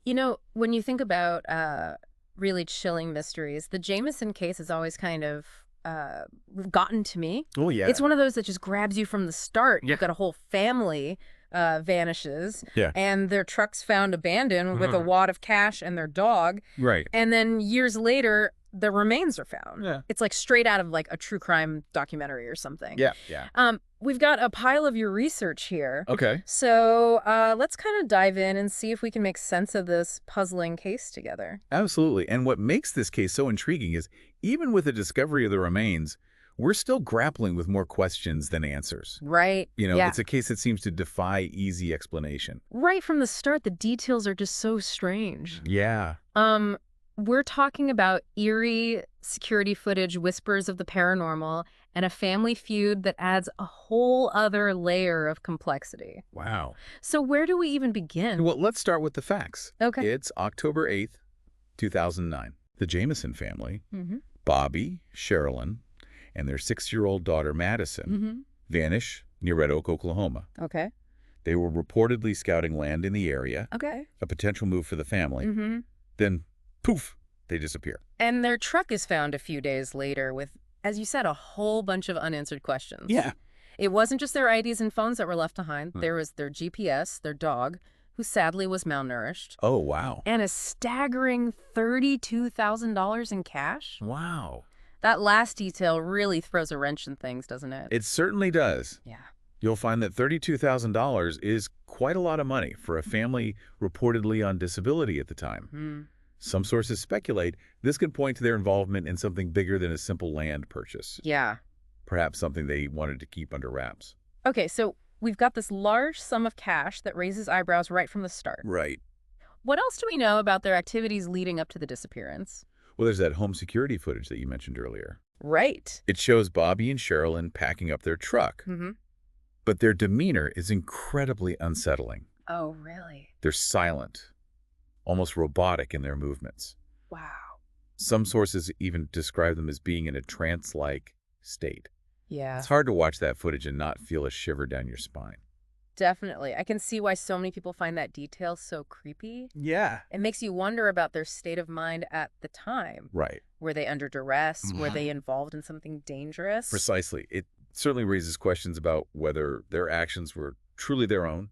You know, when you think about really chilling mysteries, the Jamison case has always kind of uh, gotten to me. Oh, It's yeah. one of those that just grabs you from the start. Yeah. You've got a whole family vanishes, Yeah. and their truck's found abandoned with a Mhm. wad of cash and their dog. Right. And then years later, the remains are found. Yeah. It's like straight out of like a true crime documentary or something. Yeah. Yeah. We've got a pile of your research here. Okay. So let's kind of dive in and see if we can make sense of this puzzling case together. Absolutely. And what makes this case so intriguing is even with the discovery of the remains, we're still grappling with more questions than answers. Right. Yeah. It's a case that seems to defy easy explanation. Right from the start, the details are just so strange. Yeah. Um, we're talking about eerie security footage, whispers of the paranormal, and a family feud that adds a whole other layer of complexity. Wow. So where do we even begin? Well, let's start with the facts. Okay. It's October 8th, 2009. The Jamison family, Mm-hmm. Bobby, Sherilyn, and their 6-year-old daughter, Madison, Mm-hmm. vanish near Red Oak, Oklahoma. Okay. They were reportedly scouting land in the area, Okay. a potential move for the family. Mm-hmm. Then, poof, they disappear. And their truck is found a few days later with, as you said, a whole bunch of unanswered questions. Yeah. It wasn't just their IDs and phones that were left behind. Hmm. There was their GPS, their dog, who sadly was malnourished, Oh, wow. and a staggering $32,000 in cash. Wow. That last detail really throws a wrench in things, doesn't it? It certainly does. Yeah. You'll find that $32,000 is quite a lot of money for a family reportedly on disability at the time. Hmm. Some sources speculate this could point to their involvement in something bigger than a simple land purchase, Yeah. perhaps something they wanted to keep under wraps. Okay, so we've got this large sum of cash that raises eyebrows right from the start. Right. What else do we know about their activities leading up to the disappearance? Well, there's that home security footage that you mentioned earlier. Right. It shows Bobby and Sherilyn packing up their truck, Mm-hmm. but their demeanor is incredibly unsettling. Oh, really? They're silent, almost robotic in their movements. Wow. Some sources even describe them as being in a trance-like state. Yeah. It's hard to watch that footage and not feel a shiver down your spine. Definitely. I can see why so many people find that detail so creepy. Yeah. It makes you wonder about their state of mind at the time. Right. Were they under duress? Were they involved in something dangerous? Precisely. It certainly raises questions about whether their actions were truly their own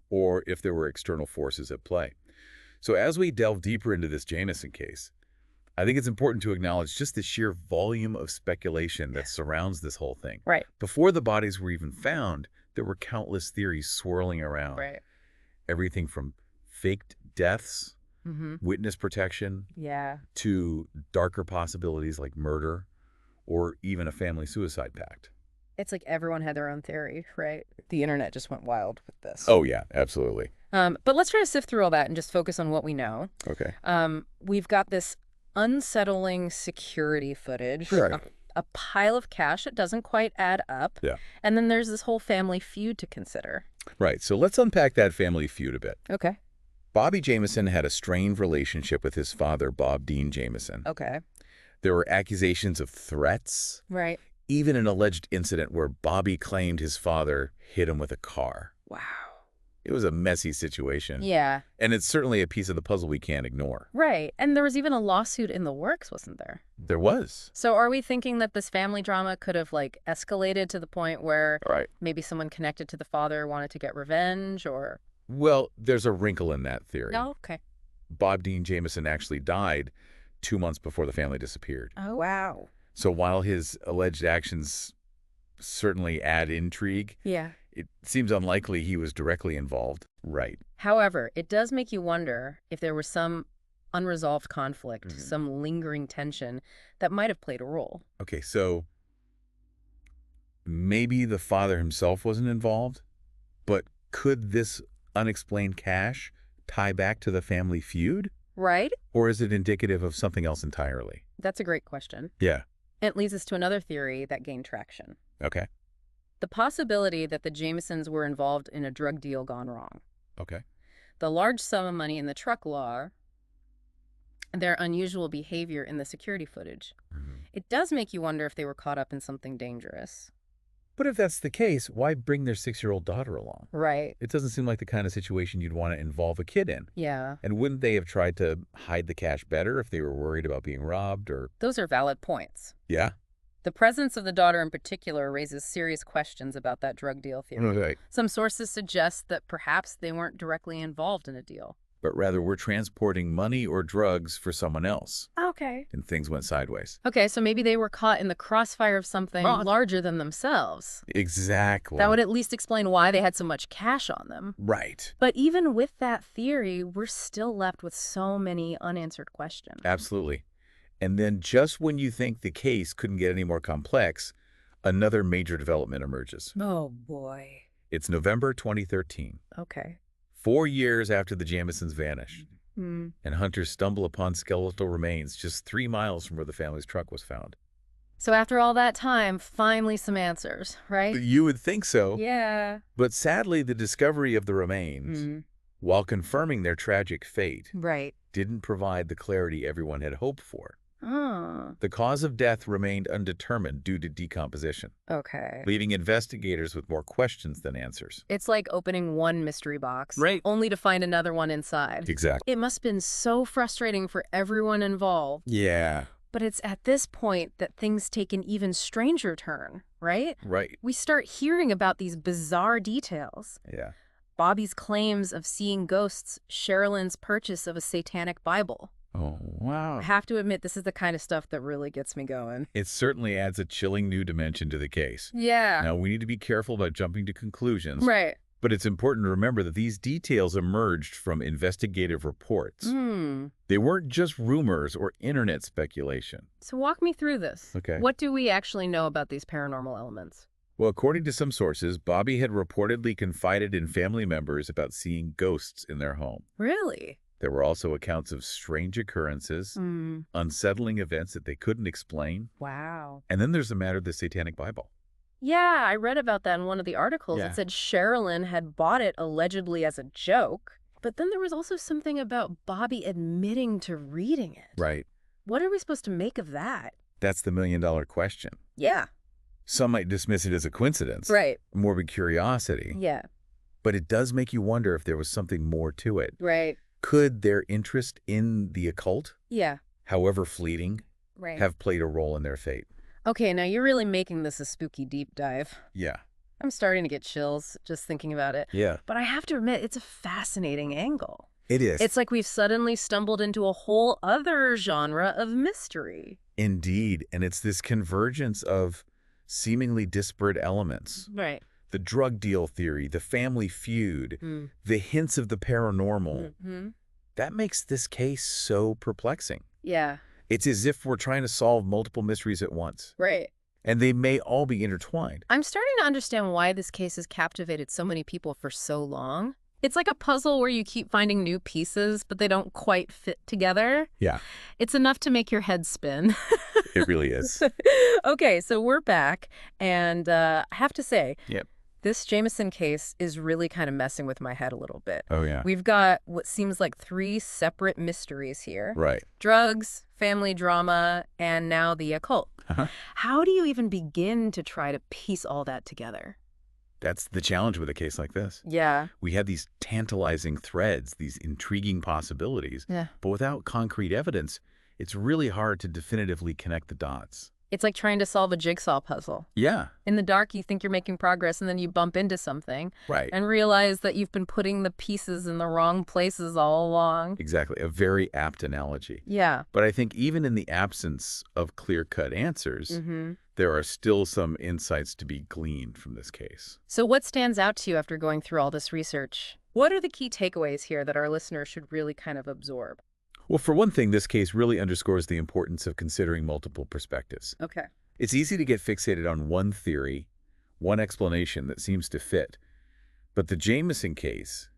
or if there were external forces at play. So as we delve deeper into this Jamison case, I think it's important to acknowledge just the sheer volume of speculation that surrounds this whole thing. Right. Before the bodies were even found, there were countless theories swirling around. Right. Everything from faked deaths, Mm-hmm. witness protection, Yeah. to darker possibilities like murder or even a family suicide pact. It's like everyone had their own theory, right? The internet just went wild with this. Oh, yeah, absolutely. But let's try to sift through all that and just focus on what we know. Okay. We've got this unsettling security footage, Right. a pile of cash that doesn't quite add up, Yeah. and then there's this whole family feud to consider. Right. So let's unpack that family feud a bit. Okay. Bobby Jamison had a strained relationship with his father, Bob Dean Jamison. Okay. There were accusations of threats, Right. even an alleged incident where Bobby claimed his father hit him with a car. Wow. It was a messy situation. Yeah. And it's certainly a piece of the puzzle we can't ignore. Right. And there was even a lawsuit in the works, wasn't there? There was. So are we thinking that this family drama could have like escalated to the point where Right. maybe someone connected to the father wanted to get revenge or... Well, there's a wrinkle in that theory. Oh, okay. Bob Dean Jamison actually died 2 months before the family disappeared. Oh, wow. So while his alleged actions certainly add intrigue, Yeah. it seems unlikely he was directly involved. Right. However, it does make you wonder if there was some unresolved conflict, Mhm. some lingering tension that might have played a role. Okay, so maybe the father himself wasn't involved, but could this unexplained cash tie back to the family feud? Right? Or is it indicative of something else entirely? That's a great question. Yeah. It leads us to another theory that gained traction. Okay. The possibility that the Jamisons were involved in a drug deal gone wrong. Okay. The large sum of money in the truck law, their unusual behavior in the security footage. Mhm. It does make you wonder if they were caught up in something dangerous. But if that's the case, why bring their 6-year-old daughter along? Right. It doesn't seem like the kind of situation you'd want to involve a kid in. Yeah. And wouldn't they have tried to hide the cash better if they were worried about being robbed or... Those are valid points. Yeah? The presence of the daughter in particular raises serious questions about that drug deal theory. Right. Some sources suggest that perhaps they weren't directly involved in a deal. But rather were transporting money or drugs for someone else. Okay. And things went sideways. Okay, so maybe they were caught in the crossfire of something larger than themselves. Exactly. That would at least explain why they had so much cash on them. Right. But even with that theory, we're still left with so many unanswered questions. Absolutely. And then just when you think the case couldn't get any more complex, another major development emerges. Oh, boy. It's November 2013. Okay. 4 years after the Jamisons vanish, Hmm. and hunters stumble upon skeletal remains just 3 miles from where the family's truck was found. So after all that time, finally some answers, right? You would think so. Yeah. But sadly, the discovery of the remains, Mm. while confirming their tragic fate, Right. didn't provide the clarity everyone had hoped for. Oh, The cause of death remained undetermined due to decomposition, okay. leaving investigators with more questions than answers. It's like opening one mystery box, Right. only to find another one inside. Exactly. It must have been so frustrating for everyone involved. Yeah. But it's at this point that things take an even stranger turn, right? Right. We start hearing about these bizarre details. Yeah. Bobby's claims of seeing ghosts, Sherilyn's purchase of a satanic Bible. Oh, wow. I have to admit, this is the kind of stuff that really gets me going. It certainly adds a chilling new dimension to the case. Yeah. Now, we need to be careful about jumping to conclusions. Right. But it's important to remember that these details emerged from investigative reports. They weren't just rumors or internet speculation. So walk me through this. Okay. What do we actually know about these paranormal elements? Well, according to some sources, Bobby had reportedly confided in family members about seeing ghosts in their home. Really? There were also accounts of strange occurrences, unsettling events that they couldn't explain. Wow. And then there's the matter of the Satanic Bible. Yeah, I read about that in one of the articles. Yeah. It said Sherilyn had bought it allegedly as a joke. But then there was also something about Bobby admitting to reading it. Right. What are we supposed to make of that? That's the million-dollar question. Yeah. Some might dismiss it as a coincidence. Right. Morbid curiosity. Yeah. But it does make you wonder if there was something more to it. Right. Could their interest in the occult, Yeah. however fleeting, Right. have played a role in their fate? Okay, now you're really making this a spooky deep dive. Yeah. I'm starting to get chills just thinking about it. Yeah. But I have to admit, it's a fascinating angle. It is. It's like we've suddenly stumbled into a whole other genre of mystery. Indeed. And it's this convergence of seemingly disparate elements. Right. The drug deal theory, the family feud, the hints of the paranormal. That makes this case so perplexing. Yeah. It's as if we're trying to solve multiple mysteries at once. Right. And they may all be intertwined. I'm starting to understand why this case has captivated so many people for so long. It's like a puzzle where you keep finding new pieces, but they don't quite fit together. Yeah. It's enough to make your head spin. It really is. Okay, so we're back, and I have to say, Yep. this Jamison case is really kind of messing with my head a little bit. Oh, yeah. We've got what seems like 3 separate mysteries here. Right. Drugs, family drama, and now the occult. How do you even begin to try to piece all that together? That's the challenge with a case like this. Yeah. We have these tantalizing threads, these intriguing possibilities, Yeah. but without concrete evidence, it's really hard to definitively connect the dots. It's like trying to solve a jigsaw puzzle. Yeah. In the dark, you think you're making progress, and then you bump into something Right. and realize that you've been putting the pieces in the wrong places all along. Exactly. A very apt analogy. Yeah. But I think even in the absence of clear-cut answers, there are still some insights to be gleaned from this case. So what stands out to you after going through all this research? What are the key takeaways here that our listeners should really kind of absorb? Well, for one thing, this case really underscores the importance of considering multiple perspectives. Okay. It's easy to get fixated on one theory, one explanation that seems to fit. But the Jamison case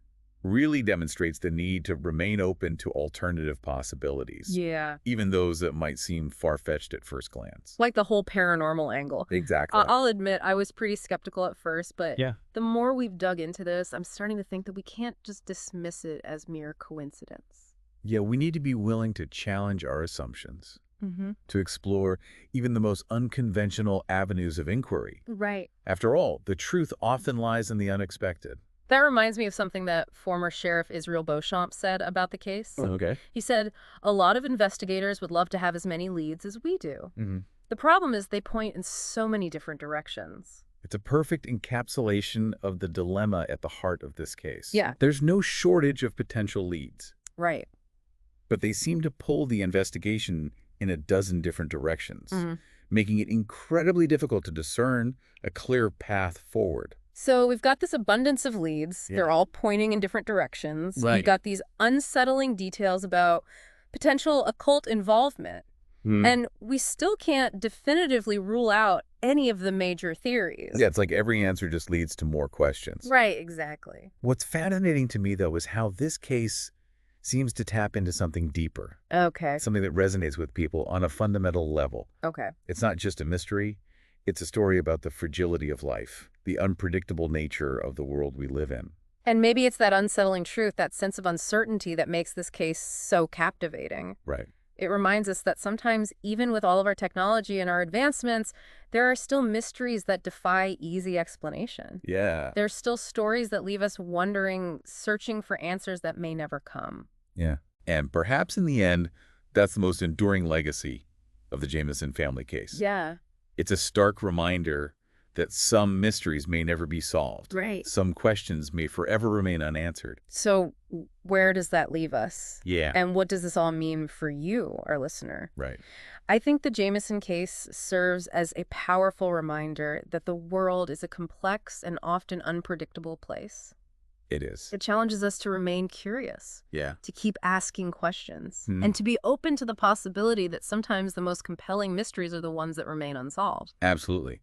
really demonstrates the need to remain open to alternative possibilities, Yeah. even those that might seem far-fetched at first glance. Like the whole paranormal angle. Exactly. I'll admit I was pretty skeptical at first, but Yeah. the more we've dug into this, I'm starting to think that we can't just dismiss it as mere coincidence. Yeah, we need to be willing to challenge our assumptions Mm-hmm. to explore even the most unconventional avenues of inquiry. Right. After all, the truth often lies in the unexpected. That reminds me of something that former Sheriff Israel Beauchamp said about the case. Okay. He said, "A lot of investigators would love to have as many leads as we do. hmm The problem is they point in so many different directions." It's a perfect encapsulation of the dilemma at the heart of this case. Yeah. There's no shortage of potential leads, Right. but they seem to pull the investigation in a dozen different directions, Mhm. making it incredibly difficult to discern a clear path forward. So we've got this abundance of leads. Yeah. They're all pointing in different directions. You've Right. got these unsettling details about potential occult involvement. Hmm. And we still can't definitively rule out any of the major theories. Yeah, it's like every answer just leads to more questions. Right, exactly. What's fascinating to me, though, is how this case seems to tap into something deeper, Okay. something that resonates with people on a fundamental level. Okay. It's not just a mystery. It's a story about the fragility of life, the unpredictable nature of the world we live in. And maybe it's that unsettling truth, that sense of uncertainty that makes this case so captivating. Right. It reminds us that sometimes, even with all of our technology and our advancements, there are still mysteries that defy easy explanation. Yeah. There's still stories that leave us wondering, searching for answers that may never come. Yeah. And perhaps in the end, that's the most enduring legacy of the Jamison family case. Yeah. It's a stark reminder that some mysteries may never be solved. Right. Some questions may forever remain unanswered. So where does that leave us? Yeah. And what does this all mean for you, our listener? Right. I think the Jamison case serves as a powerful reminder that the world is a complex and often unpredictable place. It is. It challenges us to remain curious, Yeah. to keep asking questions, Hmm. and to be open to the possibility that sometimes the most compelling mysteries are the ones that remain unsolved. Absolutely.